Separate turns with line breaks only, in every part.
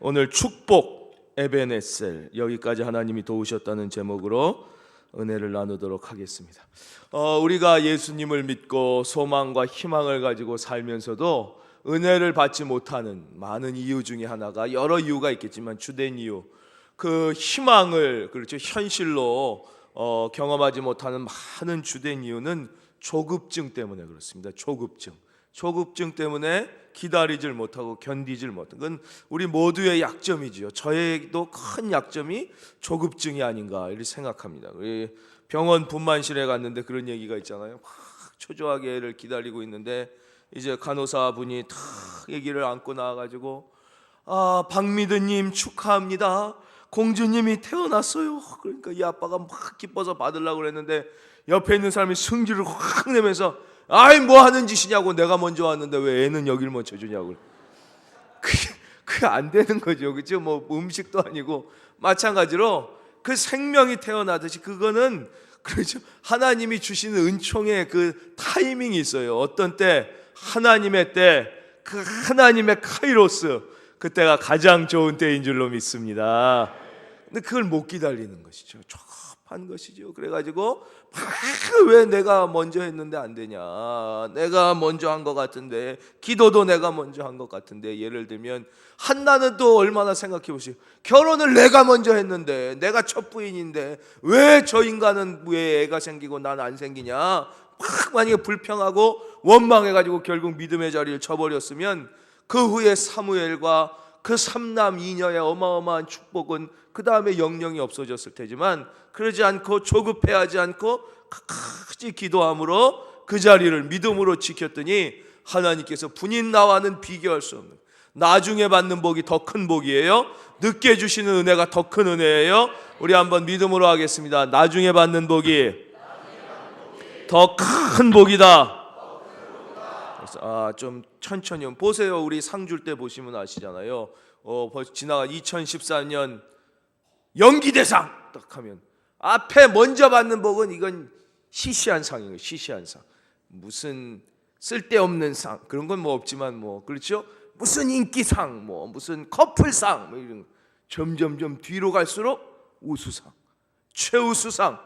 오늘 축복 에벤에셀, 여기까지 하나님이 도우셨다는 제목으로 은혜를 나누도록 하겠습니다. 우리가 예수님을 믿고 소망과 희망을 가지고 살면서도 은혜를 받지 못하는 많은 이유 중에 하나가, 여러 이유가 있겠지만 주된 이유, 그 희망을 현실로 경험하지 못하는 많은 주된 이유는 조급증 때문에 그렇습니다. 조급증 때문에 기다리질 못하고 견디질 못하는 건 우리 모두의 약점이지요. 저에도 큰 약점이 조급증이 아닌가 이렇게 생각합니다. 우리 병원 분만실에 갔는데 그런 얘기가 있잖아요. 막 초조하게 애를 기다리고 있는데 이제 간호사분이 탁 얘기를 안고 나와가지고, 박미드님 축하합니다, 공주님이 태어났어요. 그러니까 이 아빠가 막 기뻐서 받으려고 그랬는데 옆에 있는 사람이 승질을 확 내면서, 아이 뭐 하는 짓이냐고, 내가 먼저 왔는데 왜 애는 여길 먼저 주냐고. 그게 안 되는 거죠, 그렇죠? 뭐 음식도 아니고 마찬가지로 그 생명이 태어나듯이 그거는 그렇죠. 하나님이 주시는 은총의 그 타이밍이 있어요. 어떤 때 하나님의 때, 그 하나님의 카이로스, 그때가 가장 좋은 때인 줄로 믿습니다. 근데 그걸 못 기다리는 것이죠. 한 것이죠. 그래가지고 왜 내가 먼저 했는데 안 되냐, 내가 먼저 한 것 같은데, 기도도 내가 먼저 한 것 같은데. 예를 들면 한나는 또 얼마나 생각해 보시오. 결혼을 내가 먼저 했는데, 내가 첫 부인인데 왜 저 인간은 왜 애가 생기고 난 안 생기냐, 막 만약에 불평하고 원망해가지고 결국 믿음의 자리를 쳐버렸으면 그 후에 사무엘과 그 삼남 이녀의 어마어마한 축복은 그 다음에 영영이 없어졌을 테지만, 그러지 않고 조급해하지 않고 끝까지 기도함으로 그 자리를 믿음으로 지켰더니 하나님께서 분인 나와는 비교할 수 없는, 나중에 받는 복이 더 큰 복이에요. 늦게 주시는 은혜가 더 큰 은혜예요. 우리 한번 믿음으로 하겠습니다. 나중에 받는 복이 더 큰 복이다. 그래서 좀 천천히 보세요. 우리 상 줄 때 보시면 아시잖아요. 벌써 지나간 2014년 연기대상 딱 하면 앞에 먼저 받는 복은 이건 시시한 상이에요. 시시한 상, 무슨 쓸데없는 상, 그런 건 뭐 없지만 뭐 그렇죠. 무슨 인기상, 뭐 무슨 커플상, 뭐 이런. 점점점 뒤로 갈수록 우수상, 최우수상,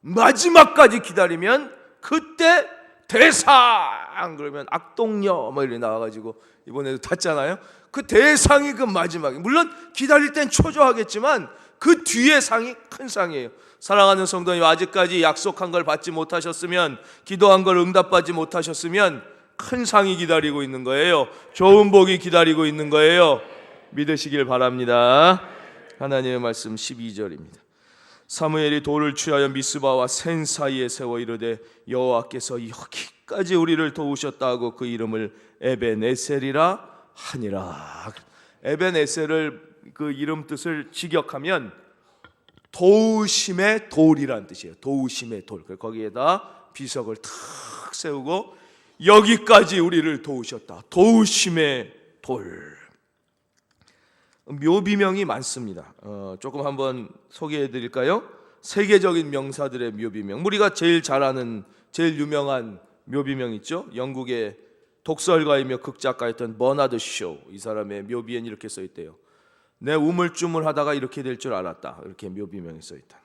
마지막까지 기다리면 그때 대상, 그러면 악동녀 뭐 이렇게 나와가지고 이번에도 탔잖아요. 그 대상이 그 마지막에, 물론 기다릴 땐 초조하겠지만 그 뒤에 상이 큰 상이에요. 사랑하는 성도님, 아직까지 약속한 걸 받지 못하셨으면, 기도한 걸 응답받지 못하셨으면 큰 상이 기다리고 있는 거예요. 좋은 복이 기다리고 있는 거예요. 믿으시길 바랍니다. 하나님의 말씀 12절입니다. 사무엘이 돌을 취하여 미스바와 센 사이에 세워 이르되 여호와께서 여기까지 우리를 도우셨다고 그 이름을 에벤에셀이라 하니라. 에벤에셀을 그 이름 뜻을 직역하면 도우심의 돌이란 뜻이에요. 도우심의 돌. 거기에다 비석을 탁 세우고 여기까지 우리를 도우셨다. 도우심의 돌. 묘비명이 많습니다. 조금 한번 소개해 드릴까요? 세계적인 명사들의 묘비명. 우리가 제일 잘 아는, 제일 유명한 묘비명 있죠? 영국의 독설가이며 극작가였던 버나드 쇼, 이 사람의 묘비엔 이렇게 써 있대요. 내 우물쭈물하다가 이렇게 될 줄 알았다. 이렇게 묘비명이 써 있다.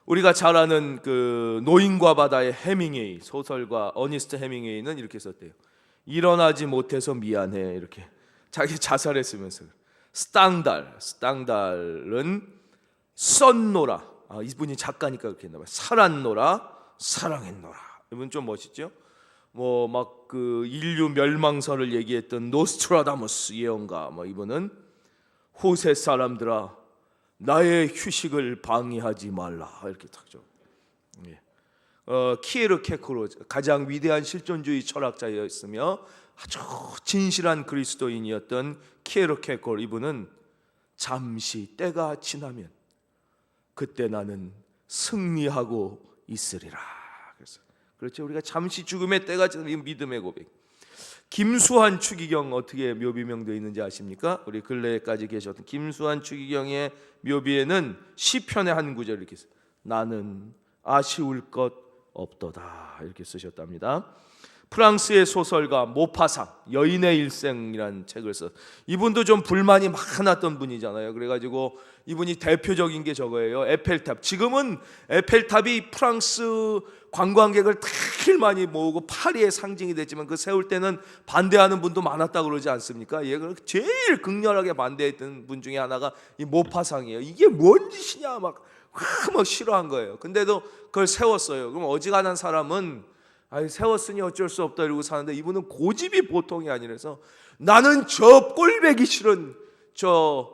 우리가 잘 아는 그 노인과 바다의 해밍웨이, 소설가 어니스트 해밍웨이는 이렇게 썼대요. 일어나지 못해서 미안해. 이렇게 자기 자살했으면서. 스탕달은 썬노라. 이분이 작가니까 그렇게 했나 봐요. 살았노라, 사랑했노라. 이분 좀 멋있죠? 뭐 막 그 인류 멸망설을 얘기했던 노스트라다무스 예언가. 뭐 이분은 후세 사람들아, 나의 휴식을 방해하지 말라. 이렇게 탁죠. 키에르케코로, 가장 위대한 실존주의 철학자였으며 아주 진실한 그리스도인이었던 키에르케코르, 이분은 잠시 때가 지나면 그때 나는 승리하고 있으리라. 그래서 그렇죠. 우리가 잠시 죽음의 때가 지나면 믿음의 고백. 김수환 추기경 어떻게 묘비명되어 있는지 아십니까? 우리 근래까지 계셨던 김수환 추기경의 묘비에는 시편의 한 구절 이렇게 써요. 나는 아쉬울 것 없도다. 이렇게 쓰셨답니다. 프랑스의 소설가 모파상 여인의 일생이라는 책을 썼어요. 이분도 좀 불만이 많았던 분이잖아요. 그래가지고 이분이 대표적인 게 저거예요. 에펠탑. 지금은 에펠탑이 프랑스 관광객을 제일 많이 모으고 파리의 상징이 됐지만 그 세울 때는 반대하는 분도 많았다고 그러지 않습니까? 얘가 제일 극렬하게 반대했던 분 중에 하나가 이 모파상이에요. 이게 뭔 짓이냐 막 싫어한 거예요. 근데도 그걸 세웠어요. 그럼 어지간한 사람은 세웠으니 어쩔 수 없다 이러고 사는데, 이분은 고집이 보통이 아니라서 나는 저 꼴배기 싫은 저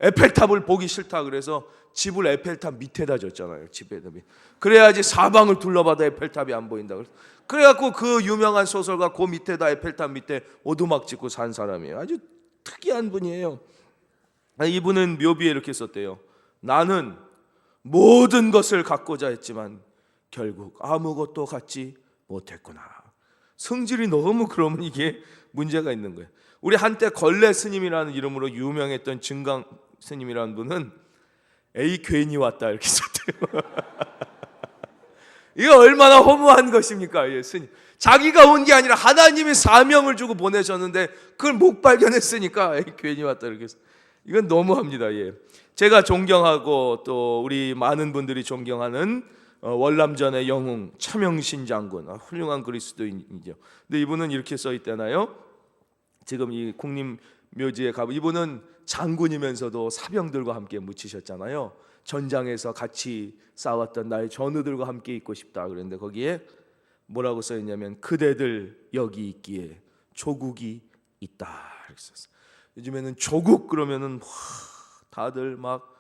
에펠탑을 보기 싫다 그래서 집을 에펠탑 밑에다 줬잖아요. 집에다. 그래야지 사방을 둘러봐도 에펠탑이 안 보인다. 그래갖고 그 유명한 소설가 그 밑에다 에펠탑 밑에 오두막 짓고 산 사람이에요. 아주 특이한 분이에요. 이분은 묘비에 이렇게 썼대요. 나는 모든 것을 갖고자 했지만 결국 아무것도 갖지 못했구나. 성질이 너무 그러면 이게 문제가 있는 거예요. 우리 한때 걸레 스님이라는 이름으로 유명했던 증강 스님이라는 분은 에이 괜히 왔다 이렇게 썼대요. 이거 얼마나 허무한 것입니까? 예, 스님. 자기가 온 게 아니라 하나님이 사명을 주고 보내셨는데 그걸 못 발견했으니까 에이 괜히 왔다 이렇게 썼어요. 이건 너무합니다. 예. 제가 존경하고 또 우리 많은 분들이 존경하는 월남전의 영웅 차명신 장군, 훌륭한 그리스도인이죠. 근데 이분은 이렇게 써 있잖아요. 지금 이 국립묘지에 가면 이분은 장군이면서도 사병들과 함께 묻히셨잖아요. 전장에서 같이 싸웠던 나의 전우들과 함께 있고 싶다 그랬는데 거기에 뭐라고 써 있냐면 그대들 여기 있기에 조국이 있다 이렇게 썼어요. 요즘에는 조국 그러면은 다들 막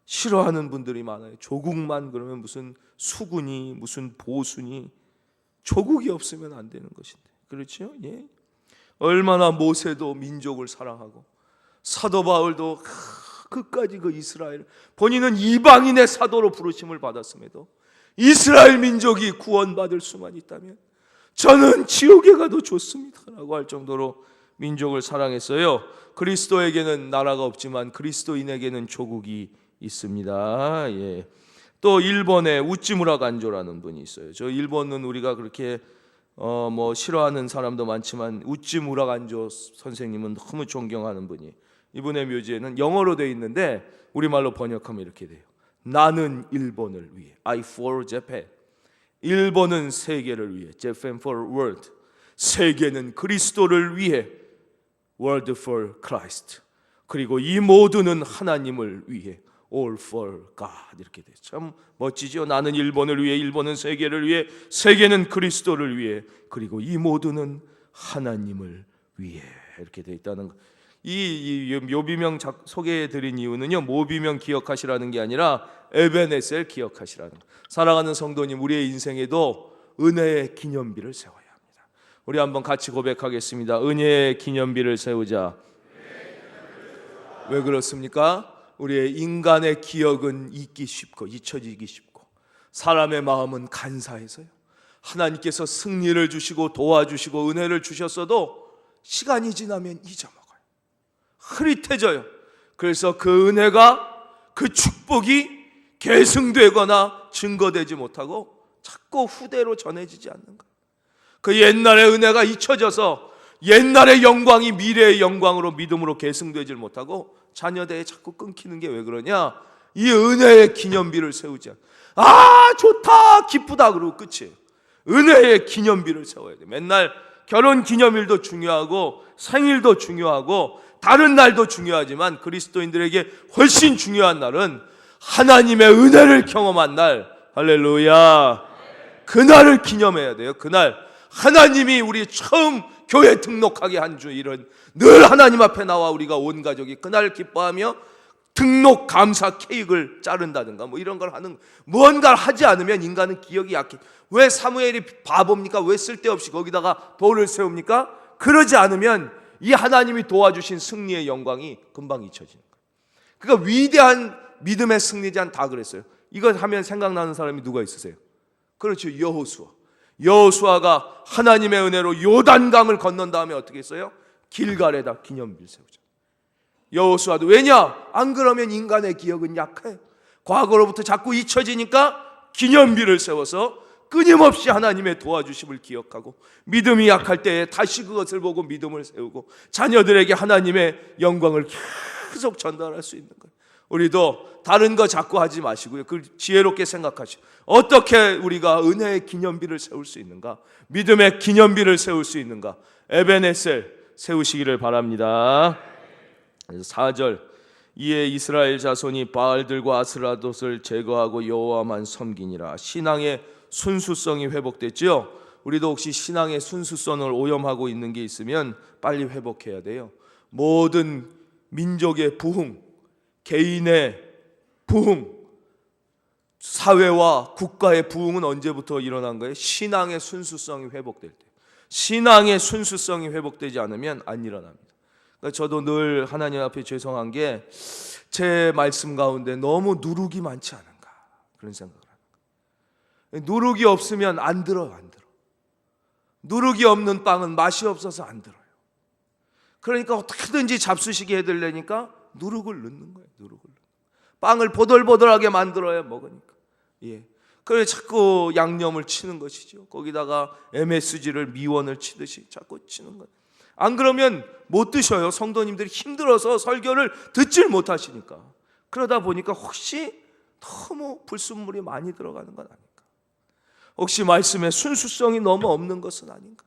싫어하는 분들이 많아요. 조국만 그러면 무슨 수군이 무슨 보수니, 조국이 없으면 안 되는 것인데, 그렇죠? 예. 얼마나 모세도 민족을 사랑하고 사도 바울도 끝까지 그 이스라엘, 본인은 이방인의 사도로 부르심을 받았음에도 이스라엘 민족이 구원받을 수만 있다면 저는 지옥에 가도 좋습니다 라고 할 정도로 민족을 사랑했어요. 그리스도에게는 나라가 없지만 그리스도인에게는 조국이 있습니다. 예. 또 일본의 우찌무라 간조라는 분이 있어요. 저 일본은 우리가 그렇게 뭐 싫어하는 사람도 많지만 우찌무라 간조 선생님은 너무 존경하는 분이, 이분의 묘지에는 영어로 되어 있는데 우리말로 번역하면 이렇게 돼요. 나는 일본을 위해, I for Japan. 일본은 세계를 위해, Japan for world. 세계는 그리스도를 위해, world for Christ. 그리고 이 모두는 하나님을 위해, all for God. 이렇게 돼요. 참 멋지죠. 나는 일본을 위해, 일본은 세계를 위해, 세계는 그리스도를 위해, 그리고 이 모두는 하나님을 위해 이렇게 되어 있다는 거. 이 묘비명 소개해드린 이유는요, 묘비명 기억하시라는 게 아니라 에베네셀 기억하시라는 거. 사랑하는 성도님, 우리의 인생에도 은혜의 기념비를 세워야 합니다. 우리 한번 같이 고백하겠습니다. 은혜의 기념비를 세우자. 왜 그렇습니까? 우리의 인간의 기억은 잊기 쉽고 잊혀지기 쉽고 사람의 마음은 간사해서요, 하나님께서 승리를 주시고 도와주시고 은혜를 주셨어도 시간이 지나면 잊어먹어요. 흐릿해져요. 그래서 그 은혜가, 그 축복이 계승되거나 증거되지 못하고 자꾸 후대로 전해지지 않는 거예요. 그 옛날의 은혜가 잊혀져서 옛날의 영광이 미래의 영광으로 믿음으로 계승되질 못하고 자녀대에 자꾸 끊기는 게 왜 그러냐? 이 은혜의 기념비를 세우지 않아. 좋다 기쁘다 그러고 끝이에요. 은혜의 기념비를 세워야 돼. 맨날 결혼 기념일도 중요하고 생일도 중요하고 다른 날도 중요하지만 그리스도인들에게 훨씬 중요한 날은 하나님의 은혜를 경험한 날, 할렐루야, 그날을 기념해야 돼요. 그날 하나님이 우리 처음 교회 등록하게 한 주일은 늘 하나님 앞에 나와 우리가 온 가족이 그날 기뻐하며 등록 감사 케이크를 자른다든가 뭐 이런 걸 하는, 무언가를 하지 않으면 인간은 기억이 약해. 왜 사무엘이 바보입니까? 왜 쓸데없이 거기다가 돌을 세웁니까? 그러지 않으면 이 하나님이 도와주신 승리의 영광이 금방 잊혀지는 거예요. 그러니까 위대한 믿음의 승리자는 다 그랬어요. 이거 하면 생각나는 사람이 누가 있으세요? 그렇죠, 여호수아. 여호수아가 하나님의 은혜로 요단강을 건넌 다음에 어떻게 했어요? 길갈에다 기념비를 세우죠. 여호수아도, 왜냐? 안 그러면 인간의 기억은 약해. 과거로부터 자꾸 잊혀지니까 기념비를 세워서 끊임없이 하나님의 도와주심을 기억하고 믿음이 약할 때에 다시 그것을 보고 믿음을 세우고 자녀들에게 하나님의 영광을 계속 전달할 수 있는 거예요. 우리도 다른 거 자꾸 하지 마시고요. 그 지혜롭게 생각하시고 어떻게 우리가 은혜의 기념비를 세울 수 있는가? 믿음의 기념비를 세울 수 있는가? 에벤에셀 세우시기를 바랍니다. 4절 이에 이스라엘 자손이 바알들과 아스라돗을 제거하고 여호와만 섬기니라. 신앙의 순수성이 회복됐죠. 우리도 혹시 신앙의 순수성을 오염하고 있는 게 있으면 빨리 회복해야 돼요. 모든 민족의 부흥, 개인의 부흥, 사회와 국가의 부흥은 언제부터 일어난 거예요? 신앙의 순수성이 회복될 때. 신앙의 순수성이 회복되지 않으면 안 일어납니다. 그러니까 저도 늘 하나님 앞에 죄송한 게 제 말씀 가운데 너무 누룩이 많지 않은가 그런 생각을 합니다. 누룩이 없으면 안 들어요. 안 들어. 누룩이 없는 빵은 맛이 없어서 안 들어요. 그러니까 어떻게든지 잡수시게 해드리려니까 누룩을 넣는 거예요. 누룩을 넣는. 빵을 보들보들하게 만들어야 먹으니까. 예. 그래 자꾸 양념을 치는 것이죠. 거기다가 MSG를 미원을 치듯이 자꾸 치는 거예요. 안 그러면 못 드셔요. 성도님들이 힘들어서 설교를 듣질 못하시니까. 그러다 보니까 혹시 너무 불순물이 많이 들어가는 건 아닌가? 혹시 말씀에 순수성이 너무 없는 것은 아닌가?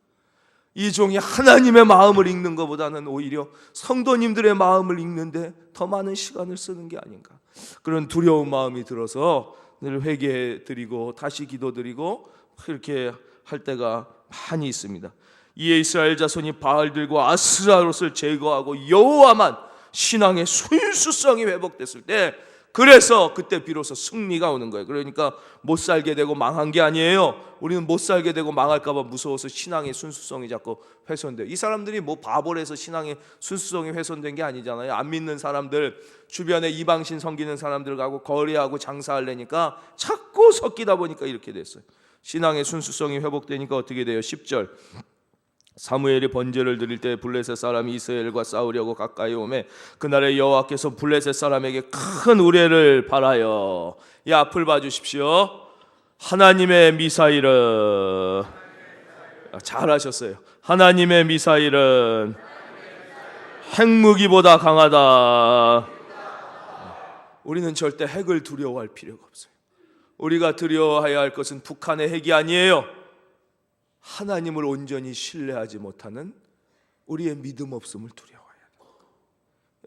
이 종이 하나님의 마음을 읽는 것보다는 오히려 성도님들의 마음을 읽는데 더 많은 시간을 쓰는 게 아닌가? 그런 두려운 마음이 들어서 늘 회개해 드리고 다시 기도 드리고 이렇게 할 때가 많이 있습니다. 이에 이스라엘 자손이 바알들과 아스라롯을 제거하고 여호와만 신앙의 순수성이 회복됐을 때 그래서 그때 비로소 승리가 오는 거예요. 그러니까 못 살게 되고 망한 게 아니에요. 우리는 못 살게 되고 망할까 봐 무서워서 신앙의 순수성이 자꾸 훼손돼요. 이 사람들이 뭐 바보라서 신앙의 순수성이 훼손된 게 아니잖아요. 안 믿는 사람들 주변에 이방신 섬기는 사람들하고 거래하고 장사하려니까 자꾸 섞이다 보니까 이렇게 됐어요. 신앙의 순수성이 회복되니까 어떻게 돼요? 10절 사무엘이 번제를 드릴 때 블레셋 사람이 이스라엘과 싸우려고 가까이 오매 그날에 여호와께서 블레셋 사람에게 큰 우레를 발하여 이 앞을 봐주십시오. 하나님의 미사일은 잘하셨어요. 하나님의 미사일은 핵무기보다 강하다. 우리는 절대 핵을 두려워할 필요가 없어요. 우리가 두려워해야 할 것은 북한의 핵이 아니에요. 하나님을 온전히 신뢰하지 못하는 우리의 믿음 없음을 두려워해야 돼요.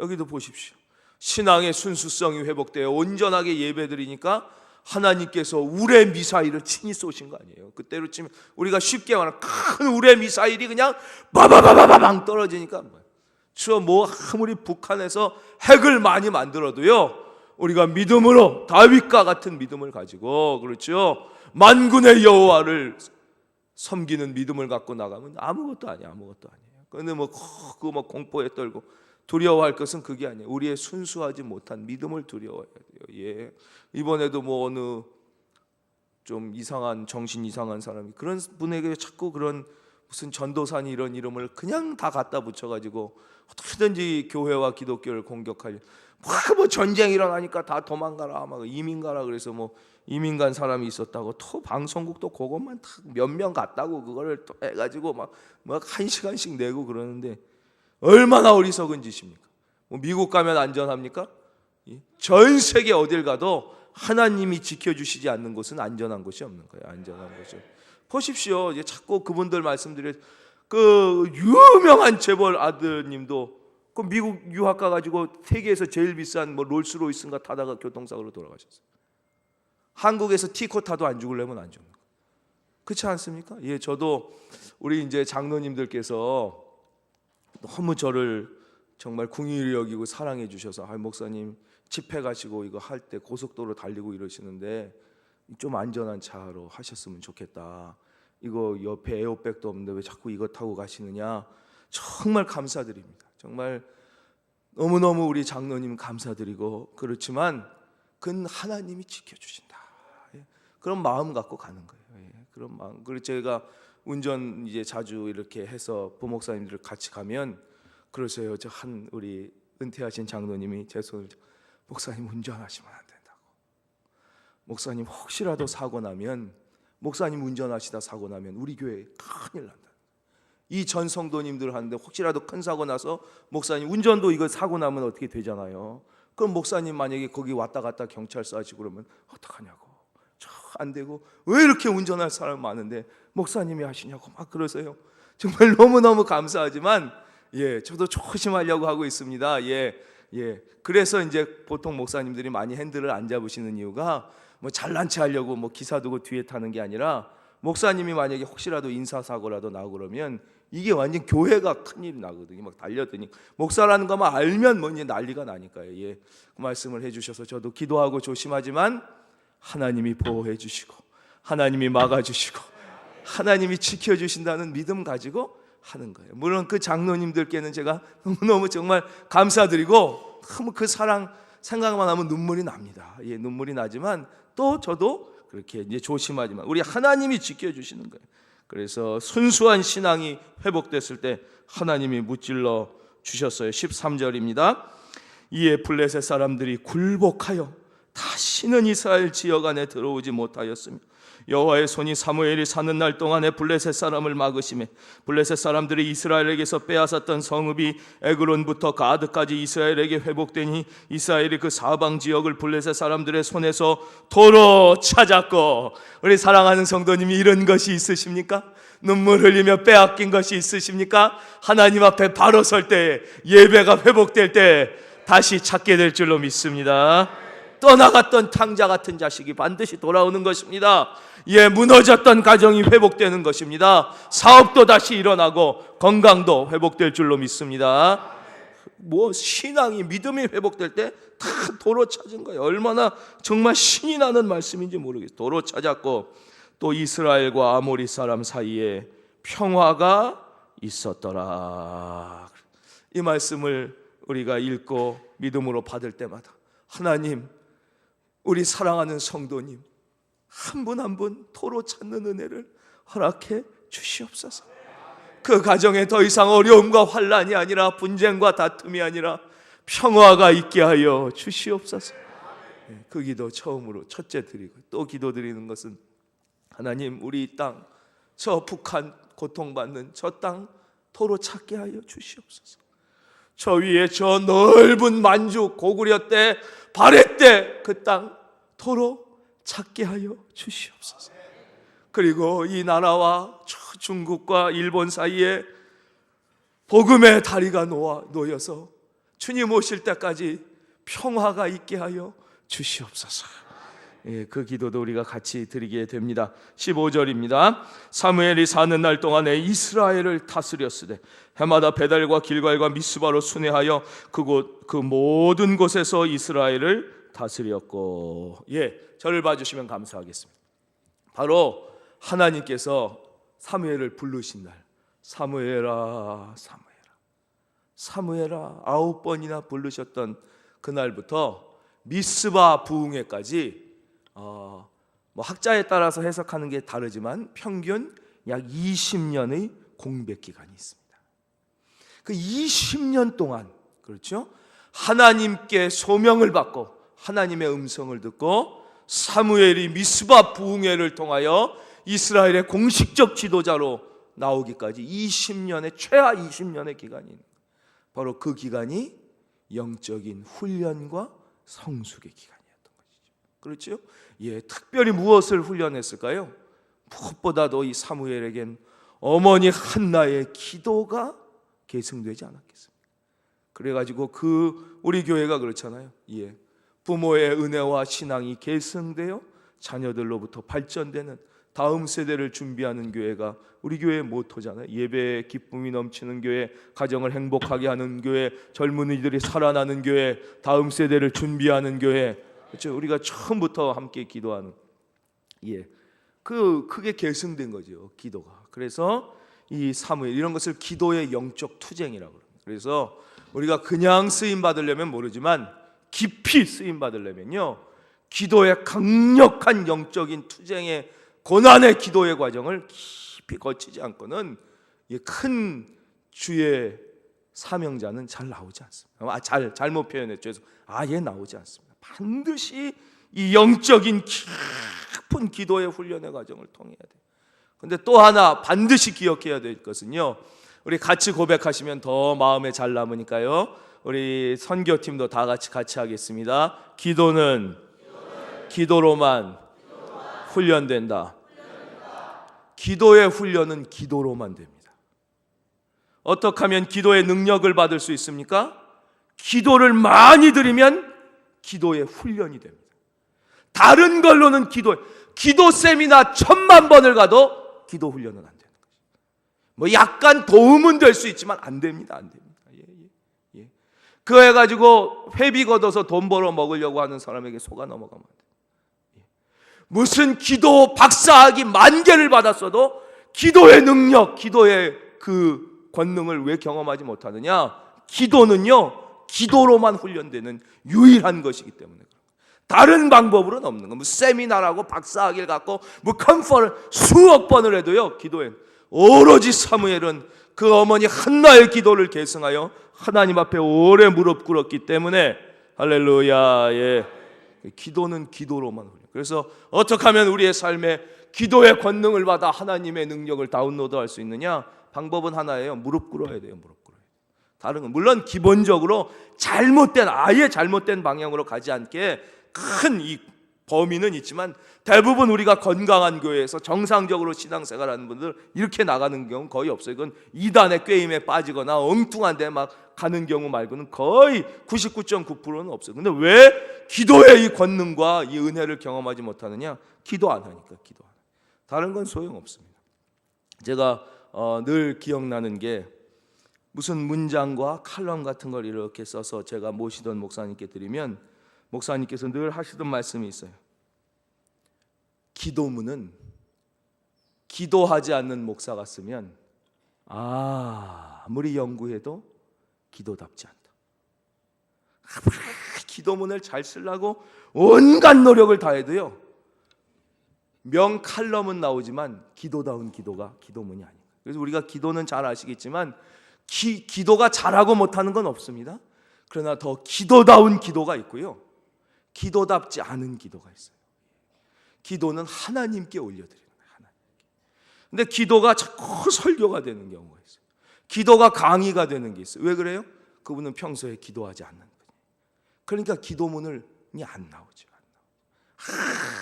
여기도 보십시오. 신앙의 순수성이 회복되어 온전하게 예배드리니까 하나님께서 우레 미사일을 친히 쏘신 거 아니에요. 그때로 치면 우리가 쉽게 말하는 큰 우레 미사일이 그냥 바바바바방 떨어지니까 뭐 아무리 북한에서 핵을 많이 만들어도요 우리가 믿음으로 다윗과 같은 믿음을 가지고 그렇죠 만군의 여호와를 섬기는 믿음을 갖고 나가면 아무것도 아니에요. 아무것도 아니에요. 그런데 뭐 공포에 떨고 두려워할 것은 그게 아니에요. 우리의 순수하지 못한 믿음을 두려워해야 돼요. 예. 이번에도 뭐 어느 좀 이상한 정신 이상한 사람이 그런 분에게 자꾸 그런 무슨 전도사니 이런 이름을 그냥 다 갖다 붙여가지고 어떻게든지 교회와 기독교를 공격하려. 뭐 전쟁 일어나니까 다 도망가라, 막 이민 가라 그래서 뭐 이민 간 사람이 있었다고 또 방송국도 그것만 몇 명 갔다고 그거를 또 해가지고 막 1시간씩 내고 그러는데 얼마나 어리석은 짓입니까? 뭐 미국 가면 안전합니까? 전 세계 어딜 가도 하나님이 지켜주시지 않는 곳은 안전한 곳이 없는 거예요. 안전한 곳이. 보십시오. 이제 자꾸 그분들 말씀드려 그 유명한 재벌 아드님도 그 미국 유학 가가지고 세계에서 제일 비싼 뭐 롤스로이스인가 타다가 교통사고로 돌아가셨어요. 한국에서 티코 타도 안 죽으려면 안 죽는 거. 그렇지 않습니까? 예, 저도 우리 이제 장로님들께서 너무 저를 정말 궁일이 여기고 사랑해 주셔서 목사님 집회 가시고 이거 할 때 고속도로 달리고 이러시는데 좀 안전한 차로 하셨으면 좋겠다. 이거 옆에 에어백도 없는데 왜 자꾸 이거 타고 가시느냐. 정말 감사드립니다. 정말 너무너무 우리 장로님 감사드리고 그렇지만 그건 하나님이 지켜주신다. 그런 마음 갖고 가는 거예요. 그런 마음. 그리고 제가 운전 이제 자주 이렇게 해서 부목사님들 같이 가면 그러세요. 저 한 우리 은퇴하신 장로님이 제 손을 목사님 운전하시면 안 된다고. 목사님 혹시라도 사고 나면 목사님 운전하시다 사고 나면 우리 교회에 큰일 난다. 이 전 성도님들 하는데 혹시라도 큰 사고 나서 목사님 운전도 이거 사고 나면 어떻게 되잖아요. 그럼 목사님 만약에 거기 왔다 갔다 경찰서 하시고 그러면 어떡하냐고. 안 되고 왜 이렇게 운전할 사람 많은데 목사님이 하시냐고 막 그러세요. 정말 너무너무 감사하지만 저도 조심하려고 하고 있습니다. 그래서 이제 보통 목사님들이 많이 핸들을 안 잡으시는 이유가 뭐 잘난 체 하려고 뭐 기사 두고 뒤에 타는 게 아니라 목사님이 만약에 혹시라도 인사사고라도 나고 그러면 이게 완전 교회가 큰일이 나거든요. 막 달려드니 목사라는 것만 알면 뭐 이제 난리가 나니까요. 그 말씀을 해주셔서 저도 기도하고 조심하지만 하나님이 보호해 주시고 하나님이 막아 주시고 하나님이 지켜 주신다는 믿음 가지고 하는 거예요. 물론 그 장로님들께는 제가 너무너무 정말 감사드리고 너무 그 사랑 생각만 하면 눈물이 납니다. 눈물이 나지만 또 저도 그렇게 이제 조심하지만 우리 하나님이 지켜 주시는 거예요. 그래서 순수한 신앙이 회복됐을 때 하나님이 무찔러 주셨어요. 13절입니다. 이에 블레셋 사람들이 굴복하여 다시는 이스라엘 지역 안에 들어오지 못하였으며 여호와의 손이 사무엘이 사는 날 동안에 블레셋 사람을 막으시매 블레셋 사람들이 이스라엘에게서 빼앗았던 성읍이 에그론부터 가드까지 이스라엘에게 회복되니 이스라엘이 그 사방 지역을 블레셋 사람들의 손에서 도로 찾았고. 우리 사랑하는 성도님이 이런 것이 있으십니까? 눈물 흘리며 빼앗긴 것이 있으십니까? 하나님 앞에 바로 설 때 예배가 회복될 때 다시 찾게 될 줄로 믿습니다. 떠나갔던 탕자 같은 자식이 반드시 돌아오는 것입니다. 무너졌던 가정이 회복되는 것입니다. 사업도 다시 일어나고 건강도 회복될 줄로 믿습니다. 신앙이 믿음이 회복될 때 다 도로 찾은 거예요. 얼마나 정말 신이 나는 말씀인지 모르겠어요. 도로 찾았고 또 이스라엘과 아모리 사람 사이에 평화가 있었더라. 이 말씀을 우리가 읽고 믿음으로 받을 때마다 하나님, 우리 사랑하는 성도님 한 분 한 분 도로 찾는 은혜를 허락해 주시옵소서. 그 가정에 더 이상 어려움과 환난이 아니라 분쟁과 다툼이 아니라 평화가 있게 하여 주시옵소서. 그 기도 처음으로 첫째 드리고 또 기도 드리는 것은 하나님, 우리 땅, 저 북한 고통받는 저 땅 도로 찾게 하여 주시옵소서. 저 위에 저 넓은 만주 고구려 때 바레 때 그 땅 도로 찾게 하여 주시옵소서. 그리고 이 나라와 저 중국과 일본 사이에 복음의 다리가 놓여서 주님 오실 때까지 평화가 있게 하여 주시옵소서. 그 기도도 우리가 같이 드리게 됩니다. 15절입니다. 사무엘이 사는 날 동안에 이스라엘을 다스렸으되 해마다 베델과 길갈과 미스바로 순회하여 그 모든 곳에서 이스라엘을 다스렸고. 저를 봐주시면 감사하겠습니다. 바로 하나님께서 사무엘을 부르신 날, 사무엘아 사무엘아 사무엘아 9번이나 부르셨던 그날부터 미스바 부흥회까지 학자에 따라서 해석하는 게 다르지만 평균 약 20년의 공백 기간이 있습니다. 그 20년 동안, 그렇죠? 하나님께 소명을 받고 하나님의 음성을 듣고 사무엘이 미스바 부흥회를 통하여 이스라엘의 공식적 지도자로 나오기까지 20년의 최하 20년의 기간이 바로 그 기간이 영적인 훈련과 성숙의 기간이었던 것이죠. 그렇죠? 특별히 무엇을 훈련했을까요? 무엇보다도 이 사무엘에겐 어머니 한나의 기도가 계승되지 않았겠습니까? 그래가지고 우리 교회가 그렇잖아요. 부모의 은혜와 신앙이 계승되어 자녀들로부터 발전되는 다음 세대를 준비하는 교회가 우리 교회의 모토잖아요. 예배에 기쁨이 넘치는 교회, 가정을 행복하게 하는 교회, 젊은이들이 살아나는 교회, 다음 세대를 준비하는 교회. 그렇죠? 우리가 처음부터 함께 기도하는 그게 계승된 거죠, 기도가. 그래서 이 사무엘 이런 것을 기도의 영적 투쟁이라고 합니다. 그래서 우리가 그냥 쓰임 받으려면 모르지만 깊이 쓰임 받으려면요, 기도의 강력한 영적인 투쟁의 고난의 기도의 과정을 깊이 거치지 않고는 큰 주의 사명자는 잘 나오지 않습니다. 잘못 표현했죠. 아예 나오지 않습니다. 반드시 이 영적인 깊은 기도의 훈련의 과정을 통해야 돼요. 근데 또 하나 반드시 기억해야 될 것은요, 우리 같이 고백하시면 더 마음에 잘 남으니까요, 우리 선교팀도 다 같이 하겠습니다. 기도는 기도로만 훈련된다. 기도의 훈련은 기도로만 됩니다. 어떻게 하면 기도의 능력을 받을 수 있습니까? 기도를 많이 드리면 기도의 훈련이 됩니다. 다른 걸로는 기도 세미나 1000만 번을 가도 기도 훈련은 안 되는 거죠. 뭐 약간 도움은 될 수 있지만 안 됩니다. 안 됩니다. 예. 그거 해가지고 회비 걷어서 돈 벌어 먹으려고 하는 사람에게 속아 넘어가면 안 돼요. 무슨 기도 박사학위 10,000개를 받았어도 기도의 능력, 기도의 그 권능을 왜 경험하지 못하느냐? 기도는요, 기도로만 훈련되는 유일한 것이기 때문에 그런 거예요. 다른 방법으로는 없는 거예요. 뭐 세미나라고 박사학위를 갖고 뭐 컨퍼런스 수억 번을 해도요, 기도엔 오로지 사무엘은 그 어머니 한나의 기도를 계승하여 하나님 앞에 오래 무릎 꿇었기 때문에 할렐루야. 예. 기도는 기도로만 훈련. 그래서 어떻게 하면 우리의 삶에 기도의 권능을 받아 하나님의 능력을 다운로드할 수 있느냐? 방법은 하나예요. 무릎 꿇어야 돼요. 무릎 꿇어야 돼요. 다른 건 물론 기본적으로 아예 잘못된 방향으로 가지 않게 큰 이 범위는 있지만, 대부분 우리가 건강한 교회에서 정상적으로 신앙생활하는 분들 이렇게 나가는 경우 거의 없어요. 이건 이단의 꾀임에 빠지거나 엉뚱한 데 막 가는 경우 말고는 거의 99.9%는 없어요. 근데 왜 기도의 이 권능과 이 은혜를 경험하지 못하느냐? 기도 안 하니까. 기도 안 해요. 다른 건 소용없습니다. 제가 늘 기억나는 게, 무슨 문장과 칼럼 같은 걸 이렇게 써서 제가 모시던 목사님께 드리면 목사님께서 늘 하시던 말씀이 있어요. 기도문은 기도하지 않는 목사가 쓰면 아무리 연구해도 기도답지 않다. 아무리 기도문을 잘 쓰려고 온갖 노력을 다해도요, 명 칼럼은 나오지만 기도다운 기도가 기도문이 아니에요. 그래서 우리가 기도는 잘 아시겠지만 기도가 잘하고 못하는 건 없습니다. 그러나 더 기도다운 기도가 있고요, 기도답지 않은 기도가 있어요. 기도는 하나님께 올려드리는 거예요. 하나님께. 근데 기도가 자꾸 설교가 되는 경우가 있어요. 기도가 강의가 되는 게 있어요. 왜 그래요? 그분은 평소에 기도하지 않는 거예요. 그러니까 기도문이 안 나오죠.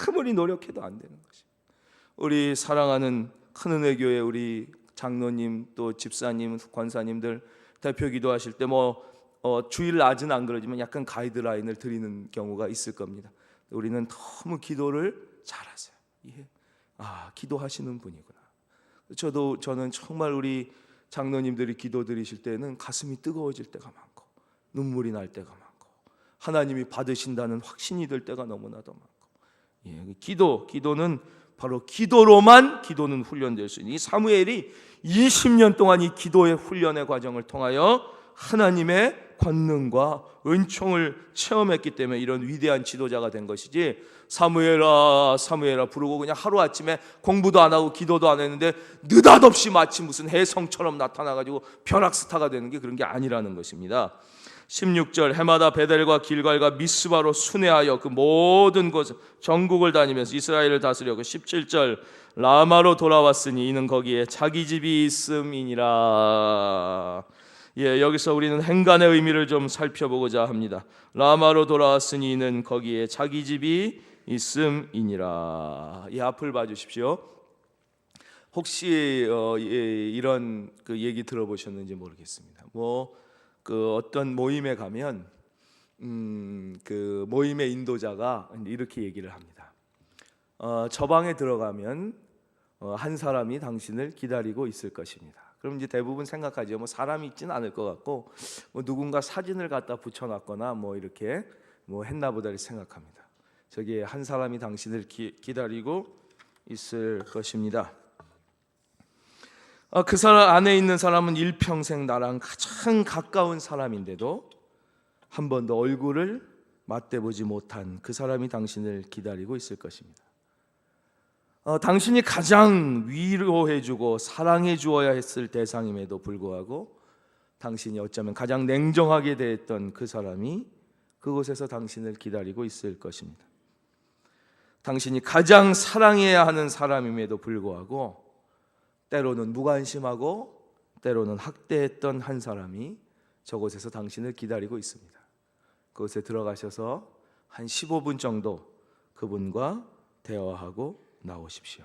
아무리 노력해도 안 되는 것이에요. 우리 사랑하는 큰은혜교회 우리 장로님, 또 집사님, 권사님들 대표 기도하실 때 주일 낮은 안 그러지만 약간 가이드라인을 드리는 경우가 있을 겁니다. 우리는 너무 기도를 잘하세요. 예. 기도하시는 분이구나. 저는 정말 우리 장로님들이 기도 드리실 때는 가슴이 뜨거워질 때가 많고 눈물이 날 때가 많고 하나님이 받으신다는 확신이 들 때가 너무나도 많고, 예. 기도는 바로 기도는 훈련될 수 있는, 이 사무엘이 20년 동안 이 기도의 훈련의 과정을 통하여 하나님의 권능과 은총을 체험했기 때문에 이런 위대한 지도자가 된 것이지, 사무엘아 사무엘아 부르고 그냥 하루아침에 공부도 안 하고 기도도 안 했는데 느닷없이 마치 무슨 혜성처럼 나타나가지고 벼락스타가 되는 게 그런 게 아니라는 것입니다. 16절, 해마다 베델과 길갈과 미스바로 순회하여 그 모든 곳 전국을 다니면서 이스라엘을 다스렸고, 17절, 라마로 돌아왔으니 이는 거기에 자기 집이 있음이니라. 예, 여기서 우리는 행간의 의미를 좀 살펴보고자 합니다. 라마로 돌아왔으니 이는 거기에 자기 집이 있음이니라. 이 앞을 봐주십시오. 혹시 이런 그 얘기 들어보셨는지 모르겠습니다. 어떤 모임에 가면 그 모임의 인도자가 이렇게 얘기를 합니다. 저 방에 들어가면 한 사람이 당신을 기다리고 있을 것입니다. 그럼 이제 대부분 생각하죠. 사람이 있지는 않을 것 같고 누군가 사진을 갖다 붙여놨거나 이렇게 했나 보다 생각합니다. 저기에 한 사람이 당신을 기다리고 있을 것입니다. 그 사람 안에 있는 사람은 일평생 나랑 가장 가까운 사람인데도 한 번도 얼굴을 맞대보지 못한 그 사람이 당신을 기다리고 있을 것입니다. 당신이 가장 위로해주고 사랑해 주어야 했을 대상임에도 불구하고 당신이 어쩌면 가장 냉정하게 대했던 그 사람이 그곳에서 당신을 기다리고 있을 것입니다. 당신이 가장 사랑해야 하는 사람임에도 불구하고 때로는 무관심하고 때로는 학대했던 한 사람이 저곳에서 당신을 기다리고 있습니다. 그곳에 들어가셔서 한 15분 정도 그분과 대화하고 나오십시오.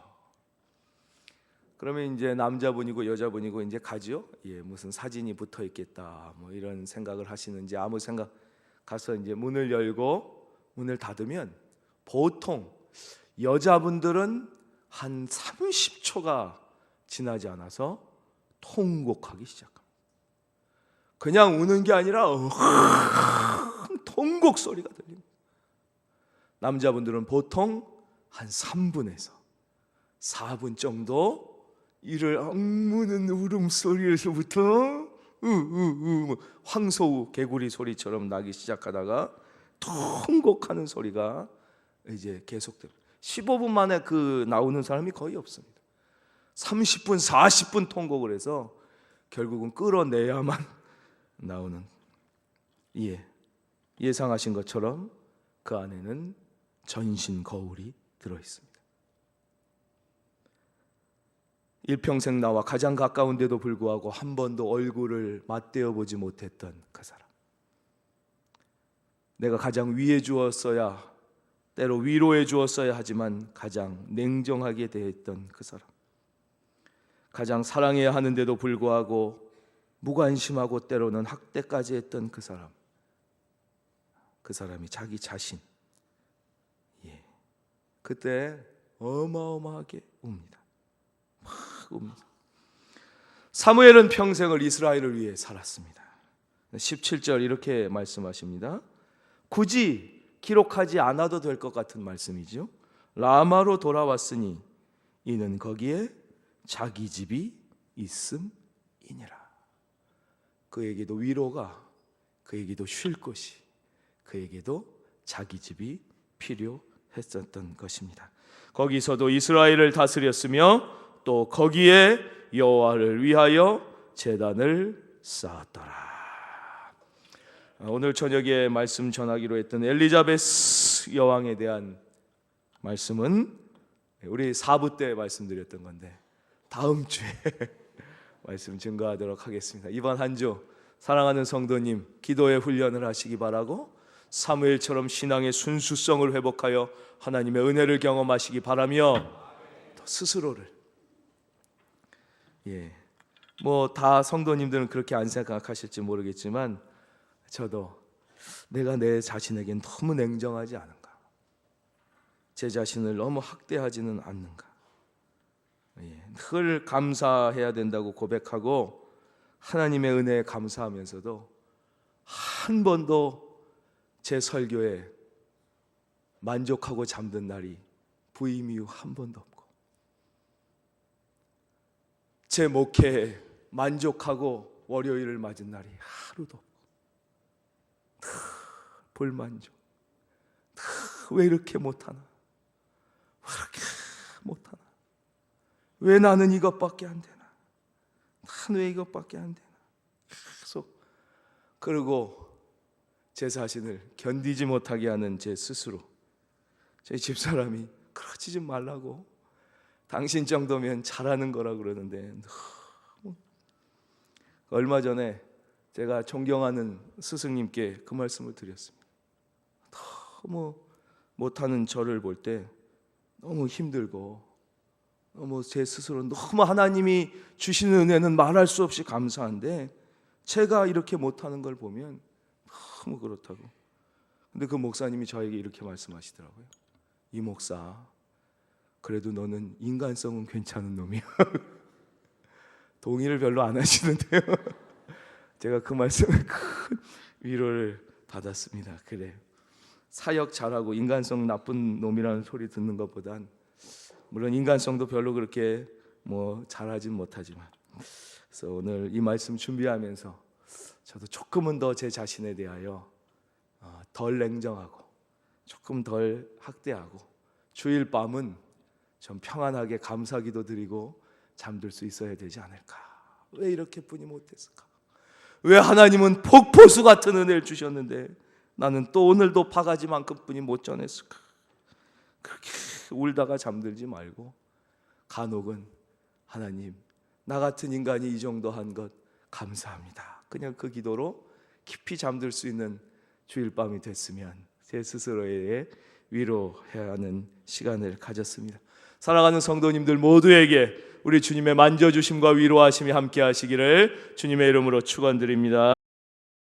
그러면 이제 남자분이고 여자분이고 이제 가죠. 무슨 사진이 붙어 있겠다 뭐 이런 생각을 하시는지 아무 생각 가서 이제 문을 열고 문을 닫으면 보통 여자분들은 한 30초가 지나지 않아서 통곡하기 시작합니다. 그냥 우는 게 아니라 통곡 소리가 들립니다. 남자분들은 보통 한 3분에서 4분 정도 이를 악무는 울음소리에서부터 황소우 개구리 소리처럼 나기 시작하다가 통곡하는 소리가 이제 계속됩니다. 15분 만에 그 나오는 사람이 거의 없습니다. 30분, 40분 통곡을 해서 결국은 끌어내야만 나오는. 예상하신 것처럼 그 안에는 전신 거울이 들어 있습니다. 일평생 나와 가장 가까운데도 불구하고 한 번도 얼굴을 맞대어 보지 못했던 그 사람. 내가 가장 위해 주었어야, 때로 위로해 주었어야 하지만 가장 냉정하게 대했던 그 사람. 가장 사랑해야 하는데도 불구하고 무관심하고 때로는 학대까지 했던 그 사람. 그 사람이 자기 자신. 그때 어마어마하게 웁니다. 막 웁니다. 사무엘은 평생을 이스라엘을 위해 살았습니다. 17절 이렇게 말씀하십니다. 굳이 기록하지 않아도 될 것 같은 말씀이죠. 라마로 돌아왔으니 이는 거기에 자기 집이 있음이니라. 그에게도 위로가, 그에게도 쉴 곳이, 그에게도 자기 집이 필요했었던 것입니다. 거기서도 이스라엘을 다스렸으며 또 거기에 여호와를 위하여 제단을 쌓았더라. 오늘 저녁에 말씀 전하기로 했던 엘리자베스 여왕에 대한 말씀은 우리 4부 때 말씀드렸던 건데 다음 주에 말씀 증거하도록 하겠습니다. 이번 한 주 사랑하는 성도님 기도의 훈련을 하시기 바라고 사무엘처럼 신앙의 순수성을 회복하여 하나님의 은혜를 경험하시기 바라며 또 스스로를 뭐 다 성도님들은 그렇게 안 생각하실지 모르겠지만 저도 내가 내 자신에겐 너무 냉정하지 않은가, 제 자신을 너무 학대하지는 않는가, 늘 감사해야 된다고 고백하고 하나님의 은혜에 감사하면서도 한 번도 제 설교에 만족하고 잠든 날이 부임 이후 한 번도 없고 제 목회에 만족하고 월요일을 맞은 날이 하루도 없고 불만족. 왜 이렇게 못하나? 왜 이렇게 못하나? 왜 나는 이것밖에 안 되나? 난 왜 이것밖에 안 되나? 계속 그리고 제 자신을 견디지 못하게 하는 제 스스로, 제 집사람이 그러지 좀 말라고, 당신 정도면 잘하는 거라 그러는데 너무. 얼마 전에 제가 존경하는 스승님께 그 말씀을 드렸습니다. 너무 못하는 저를 볼 때 너무 힘들고 너무 제 스스로 너무 하나님이 주시는 은혜는 말할 수 없이 감사한데 제가 이렇게 못하는 걸 보면 너무 그렇다고. 근데 그 목사님이 저에게 이렇게 말씀하시더라고요. 이 목사, 그래도 너는 인간성은 괜찮은 놈이야. 동의를 별로 안 하시는데요. 제가 그 말씀에 큰 위로를 받았습니다. 그래, 사역 잘하고 인간성 나쁜 놈이라는 소리 듣는 것보단, 물론 인간성도 별로 그렇게 뭐 잘하진 못하지만, 그래서 오늘 이 말씀 준비하면서 저도 조금은 더 제 자신에 대하여 덜 냉정하고 조금 덜 학대하고 주일 밤은 좀 평안하게 감사기도 드리고 잠들 수 있어야 되지 않을까. 왜 이렇게뿐이 못했을까? 왜 하나님은 폭포수 같은 은혜를 주셨는데 나는 또 오늘도 바가지만큼뿐이 못 전했을까? 그렇게 울다가 잠들지 말고 간혹은 하나님, 나 같은 인간이 이 정도 한 것 감사합니다. 그냥 그 기도로 깊이 잠들 수 있는 주일 밤이 됐으면 제 스스로에 위로해야 하는 시간을 가졌습니다. 사랑하는 성도님들 모두에게 우리 주님의 만져주심과 위로하심이 함께 하시기를 주님의 이름으로 축원드립니다.